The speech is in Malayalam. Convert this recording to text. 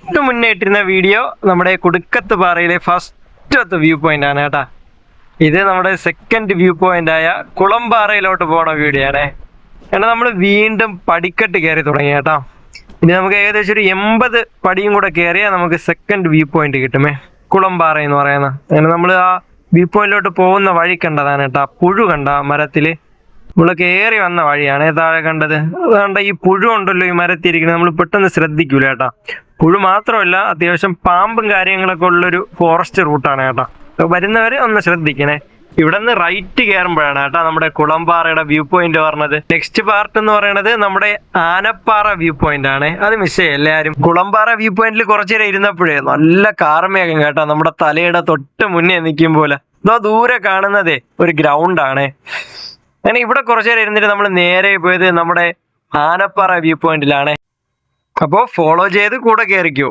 തൊട്ട് മുന്നേ ഇട്ടിരുന്ന വീഡിയോ നമ്മുടെ കുടുക്കത്ത് പാറയിലെ ഫസ്റ്റത്തെ വ്യൂ പോയിന്റ് ആണ് കേട്ടാ. ഇത് നമ്മുടെ സെക്കൻഡ് വ്യൂ പോയിന്റ് ആയ കുളംപാറയിലോട്ട് പോണ വീഡിയോ ആണ്. കാരണം നമ്മൾ വീണ്ടും പടിക്കെട്ട് കയറി തുടങ്ങി കേട്ടോ. ഇനി നമുക്ക് ഏകദേശം ഒരു 80 പടിയും കൂടെ കയറിയാൽ നമുക്ക് സെക്കൻഡ് വ്യൂ പോയിന്റ് കിട്ടുമേ, കുളംപാറ എന്ന് പറയുന്ന. അങ്ങനെ നമ്മൾ ആ വ്യൂ പോയിന്റിലോട്ട് പോകുന്ന വഴി കണ്ടതാണ് കേട്ടോ. പുഴു കണ്ട മരത്തില് നമ്മൾ കയറി വന്ന വഴിയാണ് താഴെ കണ്ടത്. അതുകൊണ്ട് ഈ പുഴു ഉണ്ടല്ലോ ഈ മരത്തിരിക്കുന്നത്, നമ്മൾ പെട്ടെന്ന് ശ്രദ്ധിക്കൂല കേട്ടോ. പുഴു മാത്രമല്ല, അത്യാവശ്യം പാമ്പും കാര്യങ്ങളൊക്കെ ഉള്ളൊരു ഫോറസ്റ്റ് റൂട്ടാണ് കേട്ടോ. വരുന്നവര് ഒന്ന് ശ്രദ്ധിക്കണേ. ഇവിടെ നിന്ന് റൈറ്റ് കയറുമ്പോഴാണ് കേട്ടോ നമ്മുടെ കുളംപാറയുടെ വ്യൂ പോയിന്റ് പറഞ്ഞത്. നെക്സ്റ്റ് പാർട്ട് എന്ന് പറയുന്നത് നമ്മുടെ ആനപ്പാറ വ്യൂ പോയിന്റ് ആണ്. അത് മിസ് ചെയ്യും എല്ലാവരും. കുളംപാറ വ്യൂ പോയിന്റിൽ കുറച്ചേരം ഇരുന്നപ്പോഴേ നല്ല കാർമേഘം കേട്ടോ. നമ്മുടെ തലയുടെ തൊട്ട് മുന്നേ നിൽക്കും പോലെ. ഇതോ ദൂരെ കാണുന്നതേ ഒരു ഗ്രൗണ്ട് ആണ്. അങ്ങനെ ഇവിടെ കുറച്ചേരം ഇരുന്നിട്ട് നമ്മൾ നേരെ പോയത് നമ്മുടെ ആനപ്പാറ വ്യൂ പോയിന്റിലാണ്. അപ്പോൾ ഫോളോ ചെയ്ത് കൂടെ കയറിക്കോ.